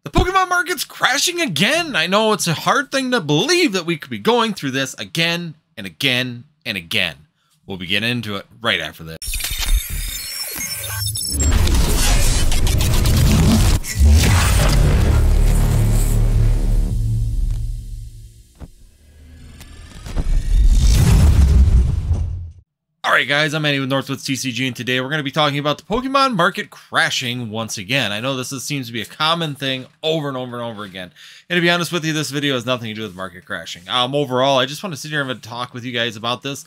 The Pokemon market's crashing again. I know it's a hard thing to believe that we could be going through this again and again and again. We'll be getting into it right after this. Alright guys, I'm Andy with Northwoods TCG, and today we're going to be talking about the Pokemon market crashing once again. I know seems to be a common thing over and over and over again. And to be honest with you, this video has nothing to do with market crashing. Overall, I just want to sit here and have a talk with you guys about this.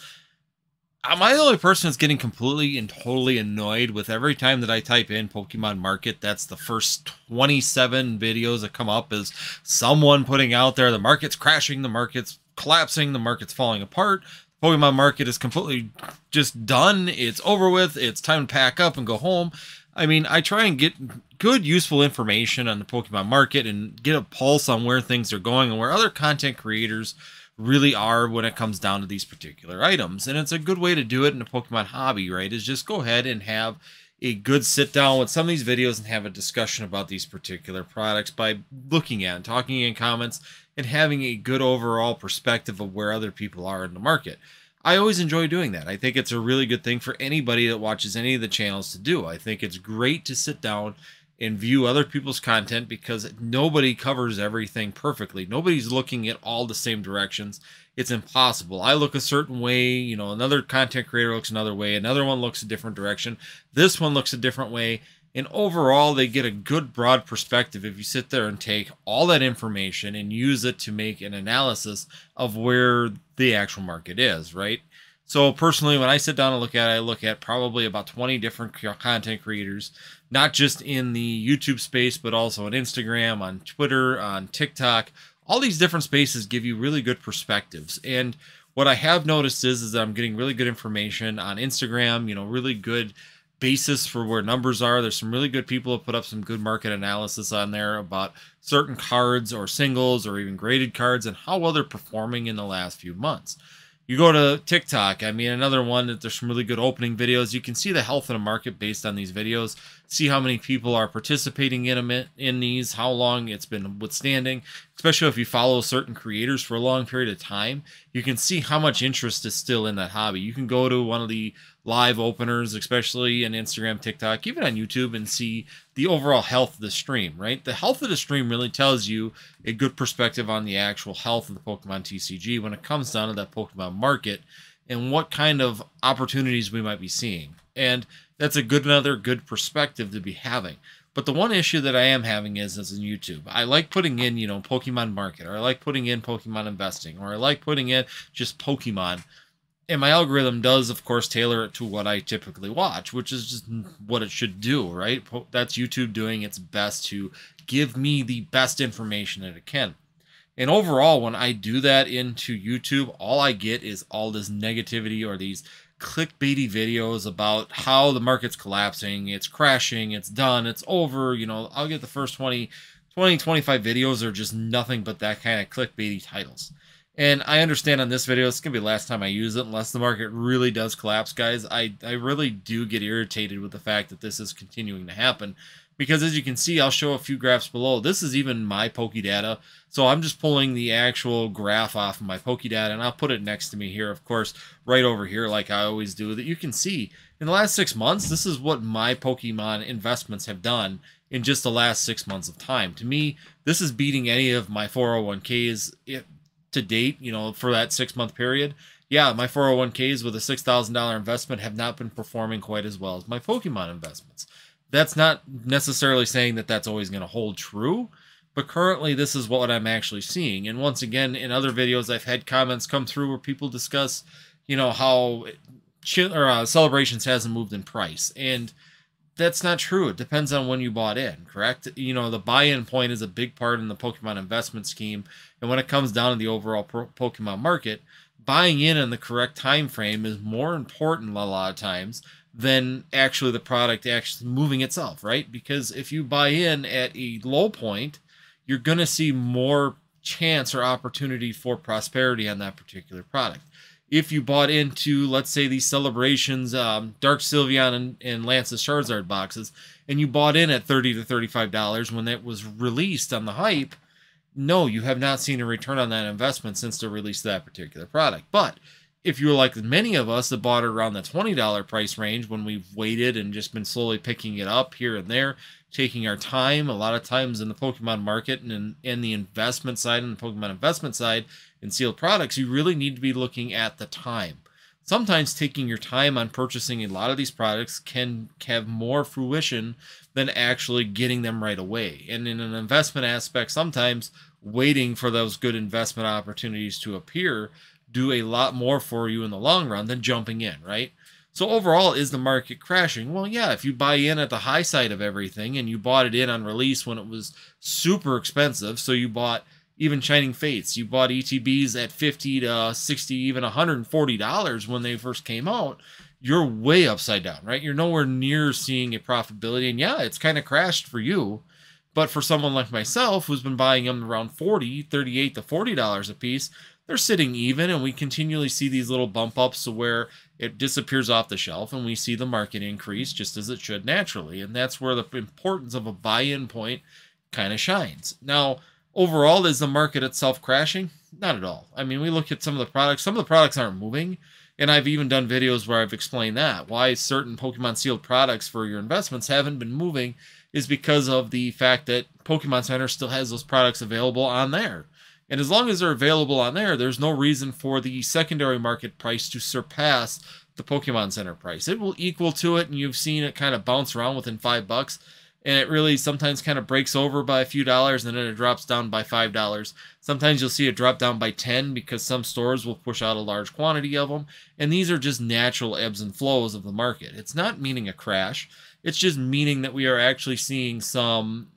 Am I the only person that's getting completely and totally annoyed with every time that I type in Pokemon market? That's the first 27 videos that come up is someone putting out there, the market's crashing, the market's collapsing, the market's falling apart. Pokemon market is completely just done. It's over with. It's time to pack up and go home. I mean, I try and get good, useful information on the Pokemon market and get a pulse on where things are going and where other content creators really are when it comes down to these particular items. And it's a good way to do it in a Pokemon hobby, right? Is just go ahead and have a good sit down with some of these videos and have a discussion about these particular products by looking at and talking in comments and having a good overall perspective of where other people are in the market. I always enjoy doing that. I think it's a really good thing for anybody that watches any of the channels to do. I think it's great to sit down and view other people's content because nobody covers everything perfectly. Nobody's looking at all the same directions. It's impossible. I look a certain way, you know, another content creator looks another way, another one looks a different direction, this one looks a different way, and overall they get a good broad perspective if you sit there and take all that information and use it to make an analysis of where the actual market is, right? So personally, when I sit down and look at it, I look at probably about 20 different content creators, not just in the YouTube space, but also on Instagram, on Twitter, on TikTok. All these different spaces give you really good perspectives. And what I have noticed is that I'm getting really good information on Instagram, you know, really good basis for where numbers are. There's some really good people who put up some good market analysis on there about certain cards or singles or even graded cards and how well they're performing in the last few months. You go to TikTok, I mean, another one that there's some really good opening videos. You can see the health of the market based on these videos, see how many people are participating in these, how long it's been withstanding, especially if you follow certain creators for a long period of time. You can see how much interest is still in that hobby. You can go to one of the live openers, especially on Instagram, TikTok, even on YouTube, and see the overall health of the stream, right? The health of the stream really tells you a good perspective on the actual health of the Pokemon TCG when it comes down to that Pokemon market and what kind of opportunities we might be seeing. And that's another good perspective to be having. But the one issue that I am having is in YouTube. I like putting in, you know, Pokemon market, or I like putting in Pokemon investing, or I like putting in just Pokemon. And my algorithm does, of course, tailor it to what I typically watch, which is just what it should do, right? That's YouTube doing its best to give me the best information that it can. And overall, when I do that into YouTube, all I get is all this negativity or these clickbaity videos about how the market's collapsing, it's crashing, it's done, it's over. You know, I'll get the first 25 videos are just nothing but that kind of clickbaity titles. And I understand on this video, it's going to be the last time I use it, unless the market really does collapse, guys. I really do get irritated with the fact that this is continuing to happen. Because as you can see, I'll show a few graphs below. This is even my Pokedata. So I'm just pulling the actual graph off of my Pokedata, and I'll put it next to me here, of course, right over here, like I always do, that you can see. In the last 6 months, this is what my Pokemon investments have done in just the last 6 months of time. To me, this is beating any of my 401ks to date, you know, for that 6 month period. Yeah, my 401ks with a $6,000 investment have not been performing quite as well as my Pokemon investments. That's not necessarily saying that that's always going to hold true, but currently this is what I'm actually seeing. And once again, in other videos, I've had comments come through where people discuss, you know, how Celebrations hasn't moved in price. And that's not true. It depends on when you bought in, correct? You know, the buy-in point is a big part in the Pokemon investment scheme. And when it comes down to the overall Pokemon market, buying in the correct time frame is more important a lot of times than actually the product actually moving itself, right? Because if you buy in at a low point, you're going to see more chance or opportunity for prosperity on that particular product. if you bought into, let's say, these Celebrations Dark Sylveon and Lance's Charizard boxes, and you bought in at $30 to $35 when it was released on the hype, no, you have not seen a return on that investment since the release of that particular product. But if you're like many of us that bought it around the $20 price range when we've waited and just been slowly picking it up here and there, taking our time, a lot of times in the Pokemon market and in the investment side and the Pokemon investment side in sealed products, you really need to be looking at the time. Sometimes taking your time on purchasing a lot of these products can have more fruition than actually getting them right away. And in an investment aspect, sometimes waiting for those good investment opportunities to appear do a lot more for you in the long run than jumping in, right? So overall, is the market crashing? Well, yeah, if you buy in at the high side of everything and you bought it in on release when it was super expensive, so you bought even Shining Fates, you bought ETBs at $50 to $60, even $140 when they first came out, you're way upside down, right? You're nowhere near seeing a profitability. And yeah, it's kind of crashed for you. But for someone like myself, who's been buying them around $38 to $40 a piece, they're sitting even, and we continually see these little bump ups to where it disappears off the shelf, and we see the market increase just as it should naturally. And that's where the importance of a buy-in point kind of shines. Now, overall, is the market itself crashing? Not at all. I mean, we look at some of the products aren't moving, and I've even done videos where I've explained that. Why certain Pokemon sealed products for your investments haven't been moving is because of the fact that Pokemon Center still has those products available on there. And as long as they're available on there, there's no reason for the secondary market price to surpass the Pokemon Center price. It will equal to it, and you've seen it kind of bounce around within $5. And it really sometimes kind of breaks over by a few dollars, and then it drops down by $5. Sometimes you'll see it drop down by 10 because some stores will push out a large quantity of them. And these are just natural ebbs and flows of the market. It's not meaning a crash. It's just meaning that we are actually seeing some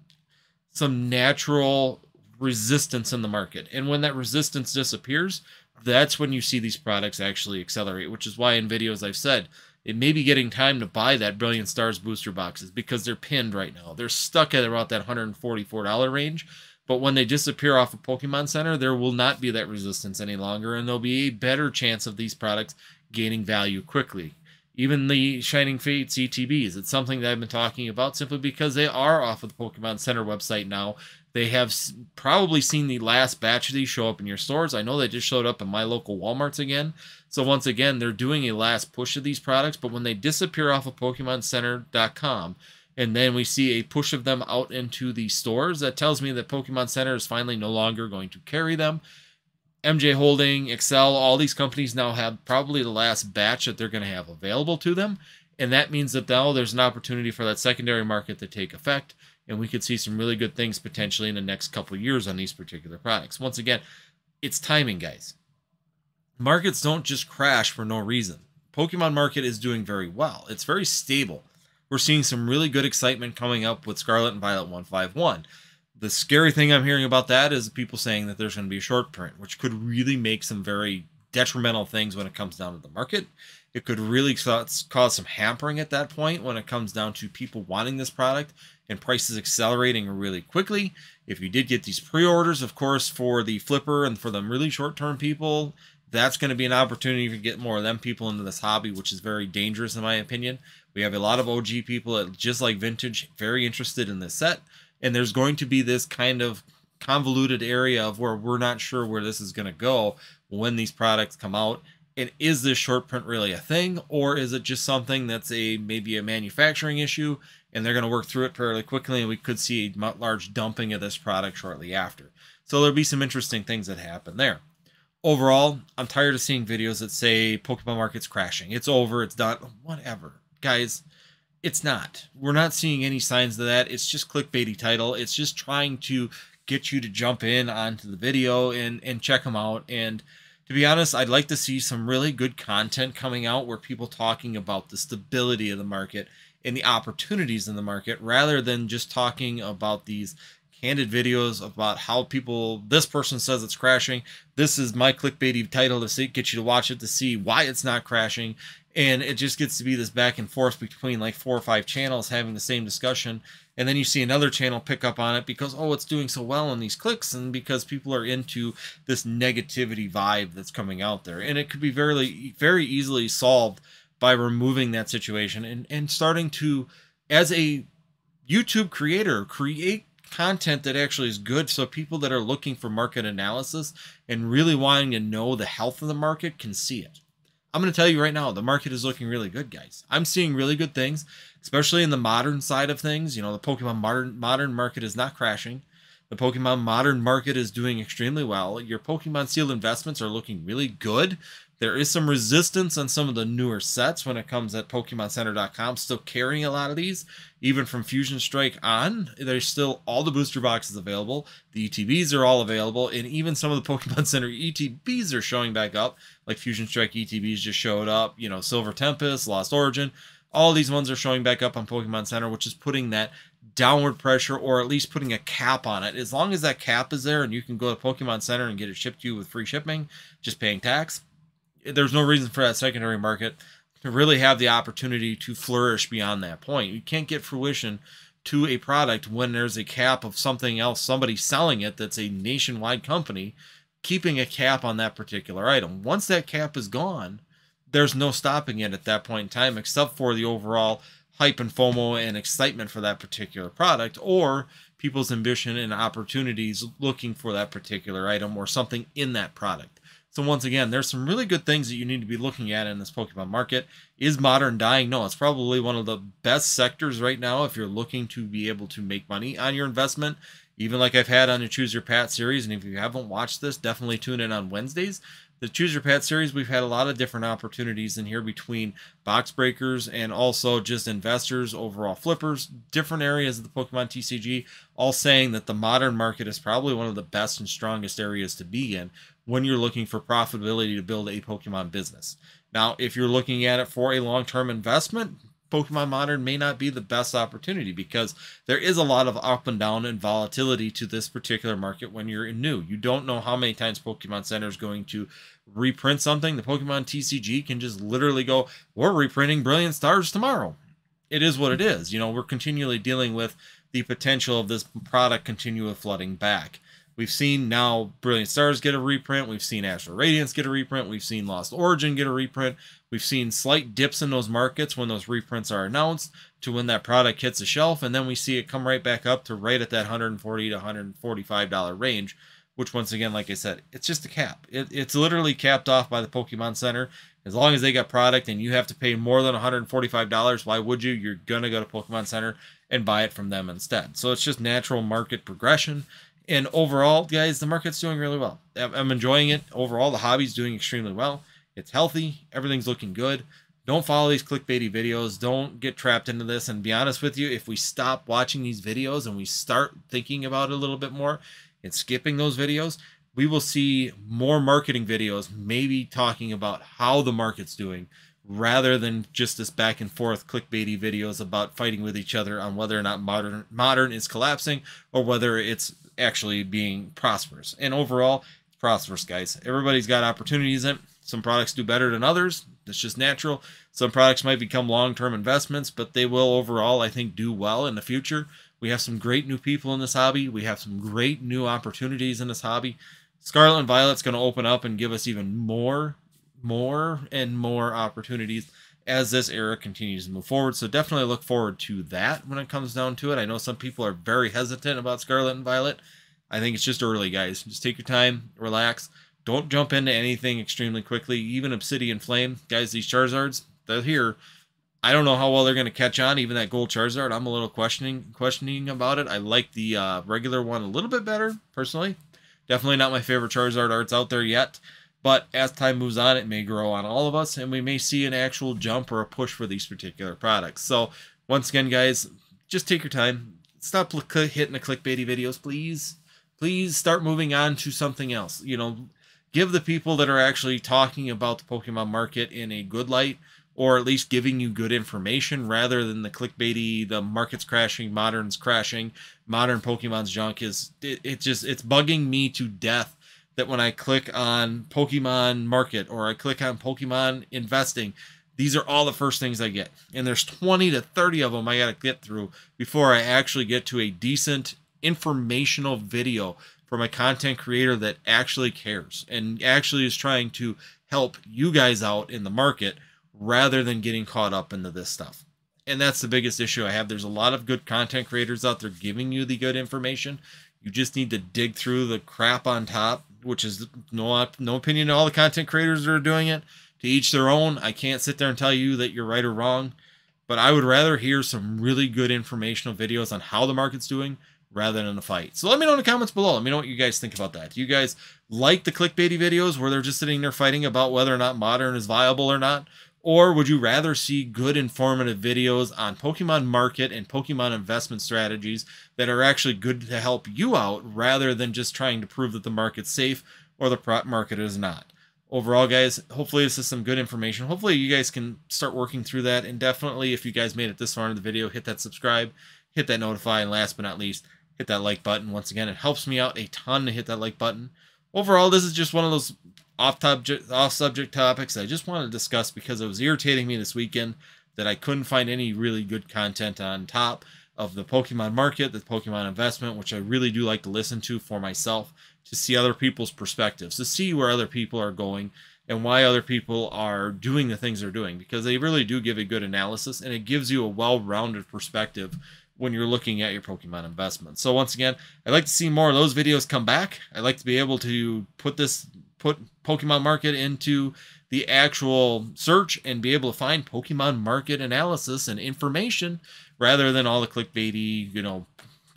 natural resistance in the market. And when that resistance disappears, that's when you see these products actually accelerate, which is why in videos I've said, it may be getting time to buy that Brilliant Stars booster boxes because they're pinned right now. They're stuck at about that $144 range. But when they disappear off of Pokemon Center, there will not be that resistance any longer, and there'll be a better chance of these products gaining value quickly. Even the Shining Fates ETBs, it's something that I've been talking about simply because they are off of the Pokemon Center website now. They have probably seen the last batch of these show up in your stores. I know they just showed up in my local Walmarts again. So once again, they're doing a last push of these products, but when they disappear off of PokemonCenter.com, and then we see a push of them out into the stores, that tells me that Pokemon Center is finally no longer going to carry them. MJ Holding, Excel, all these companies now have probably the last batch that they're going to have available to them. And that means that now there's an opportunity for that secondary market to take effect. And we could see some really good things potentially in the next couple of years on these particular products. Once again, it's timing, guys. Markets don't just crash for no reason. Pokemon market is doing very well. It's very stable. We're seeing some really good excitement coming up with Scarlet and Violet 151. The scary thing I'm hearing about that is people saying that there's going to be a short print, which could really make some very detrimental things when it comes down to the market. It could really cause some hampering at that point when it comes down to people wanting this product and prices accelerating really quickly. If you did get these pre-orders, of course, for the flipper and for the really short-term people, that's going to be an opportunity to get more of them people into this hobby, which is very dangerous in my opinion. We have a lot of OG people that, just like Vintage, very interested in this set. And there's going to be this kind of convoluted area of where we're not sure where this is going to go when these products come out. And is this short print really a thing, or is it just something that's maybe a manufacturing issue and they're going to work through it fairly quickly and we could see a large dumping of this product shortly after? So there'll be some interesting things that happen there. Overall, I'm tired of seeing videos that say Pokemon market's crashing. It's over, it's done, whatever. Guys, it's not. We're not seeing any signs of that. It's just clickbaity title. It's just trying to get you to jump in onto the video and check them out. And to be honest, I'd like to see some really good content coming out where people talking about the stability of the market and the opportunities in the market, rather than just talking about these candid videos about how this person says it's crashing. This is my clickbaity title to get you to watch it to see why it's not crashing. And it just gets to be this back and forth between like 4 or 5 channels having the same discussion. and then you see another channel pick up on it because, oh, it's doing so well in these clicks, and because people are into this negativity vibe that's coming out there. And it could be very easily solved by removing that situation and starting to, as a YouTube creator, create content that actually is good, so people that are looking for market analysis and really wanting to know the health of the market can see it. I'm going to tell you right now, the market is looking really good, guys. I'm seeing really good things, especially in the modern side of things. You know, the Pokemon modern market is not crashing. The Pokemon modern market is doing extremely well. Your Pokemon sealed investments are looking really good. There is some resistance on some of the newer sets when it comes at PokemonCenter.com. Still carrying a lot of these, even from Fusion Strike on. There's still all the booster boxes available. The ETBs are all available, and even some of the Pokemon Center ETBs are showing back up. Like Fusion Strike ETBs just showed up. You know, Silver Tempest, Lost Origin. All these ones are showing back up on Pokemon Center, which is putting that downward pressure, or at least putting a cap on it. As long as that cap is there and you can go to Pokemon Center and get it shipped to you with free shipping, just paying tax, there's no reason for that secondary market to really have the opportunity to flourish beyond that point. You can't get fruition to a product when there's a cap of something else, somebody selling it that's a nationwide company, keeping a cap on that particular item. Once that cap is gone, there's no stopping it at that point in time, except for the overall hype and FOMO and excitement for that particular product, or people's ambition and opportunities looking for that particular item or something in that product. So once again, there's some really good things that you need to be looking at in this Pokemon market. Is modern dying? No, it's probably one of the best sectors right now if you're looking to be able to make money on your investment. Even like I've had on the Choose Your Pat series, and if you haven't watched this, definitely tune in on Wednesdays. The Choose Your Pat series, we've had a lot of different opportunities in here between box breakers and also just investors, overall flippers, different areas of the Pokemon TCG, all saying that the modern market is probably one of the best and strongest areas to be in when you're looking for profitability to build a Pokemon business. Now, if you're looking at it for a long-term investment, Pokemon Modern may not be the best opportunity because there is a lot of up and down and volatility to this particular market when you're new. You don't know how many times Pokemon Center is going to reprint something. The Pokemon TCG can just literally go, we're reprinting Brilliant Stars tomorrow. It is what it is. You know, we're continually dealing with the potential of this product continually flooding back. We've seen now Brilliant Stars get a reprint. We've seen Astral Radiance get a reprint. We've seen Lost Origin get a reprint. We've seen slight dips in those markets when those reprints are announced to when that product hits the shelf. And then we see it come right back up to right at that $140 to $145 range, which once again, like I said, it's just a cap. It's literally capped off by the Pokemon Center. As long as they got product and you have to pay more than $145, why would you? You're going to go to Pokemon Center and buy it from them instead. So it's just natural market progression. And overall, guys, the market's doing really well. I'm enjoying it. Overall, the hobby's doing extremely well. It's healthy. Everything's looking good. Don't follow these clickbaity videos. Don't get trapped into this. And be honest with you, if we stop watching these videos and we start thinking about it a little bit more and skipping those videos, we will see more marketing videos, maybe talking about how the market's doing, rather than just this back and forth clickbaity videos about fighting with each other on whether or not modern is collapsing or whether it's actually being prosperous. And overall, it's prosperous, guys. Everybody's got opportunities in it. Some products do better than others. That's just natural. Some products might become long-term investments, but they will overall, I think, do well in the future. We have some great new people in this hobby. We have some great new opportunities in this hobby. Scarlet and Violet's going to open up and give us even more and more opportunities as this era continues to move forward. So definitely look forward to that when it comes down to it. I know some people are very hesitant about Scarlet and Violet. I think it's just early, guys. Just take your time, relax. Don't jump into anything extremely quickly. Even Obsidian Flame, guys, these Charizards, they're here. I don't know how well they're going to catch on. Even that gold Charizard, I'm a little questioning about it. I like the regular one a little bit better, personally. Definitely not my favorite Charizard arts out there yet. But as time moves on, it may grow on all of us, and we may see an actual jump or a push for these particular products. So, once again, guys, just take your time. Stop hitting the clickbaity videos, please. Please start moving on to something else. You know, give the people that are actually talking about the Pokemon market in a good light, or at least giving you good information, rather than the clickbaity, the market's crashing, modern's crashing, modern Pokemon's junk. It's bugging me to death that when I click on Pokemon Market or I click on Pokemon Investing, These are all the first things I get. And there's 20 to 30 of them I got to get through before I actually get to a decent informational video for my content creator that actually cares and actually is trying to help you guys out in the market rather than getting caught up into this stuff. And that's the biggest issue I have. There's a lot of good content creators out there giving you the good information. You just need to dig through the crap on top, which is no opinion of all the content creators that are doing it. To each their own. I can't sit there and tell you that you're right or wrong, but I would rather hear some really good informational videos on how the market's doing rather than a fight. So let me know in the comments below. Let me know what you guys think about that. Do you guys like the clickbaity videos where they're just sitting there fighting about whether or not modern is viable or not? Or would you rather see good informative videos on Pokemon market and Pokemon investment strategies that are actually good to help you out rather than just trying to prove that the market's safe or the market is not? Overall, guys, hopefully this is some good information. Hopefully you guys can start working through that. And definitely, if you guys made it this far in the video, hit that subscribe, hit that notify, and last but not least, hit that like button. Once again, it helps me out a ton to hit that like button. Overall, this is just one of those off-subject topics I just wanted to discuss because it was irritating me this weekend that I couldn't find any really good content on top of the Pokemon market, the Pokemon investment, which I really do like to listen to for myself, to see other people's perspectives, to see where other people are going and why other people are doing the things they're doing, because they really do give a good analysis and it gives you a well-rounded perspective when you're looking at your Pokemon investment. So once again, I'd like to see more of those videos come back. I'd like to be able to put Pokemon market into the actual search and be able to find Pokemon market analysis and information rather than all the clickbaity,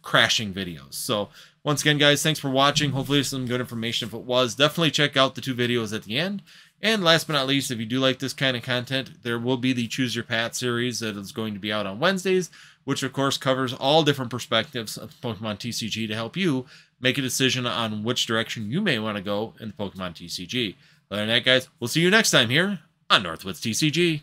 crashing videos. So once again, guys, thanks for watching. Hopefully there's some good information. If it was, definitely check out the 2 videos at the end. And last but not least, if you do like this kind of content, there will be the Choose Your Path series that is going to be out on Wednesdays, which of course covers all different perspectives of Pokemon TCG to help you make a decision on which direction you may want to go in the Pokemon TCG. Other than that, guys, we'll see you next time here on Northwoods TCG.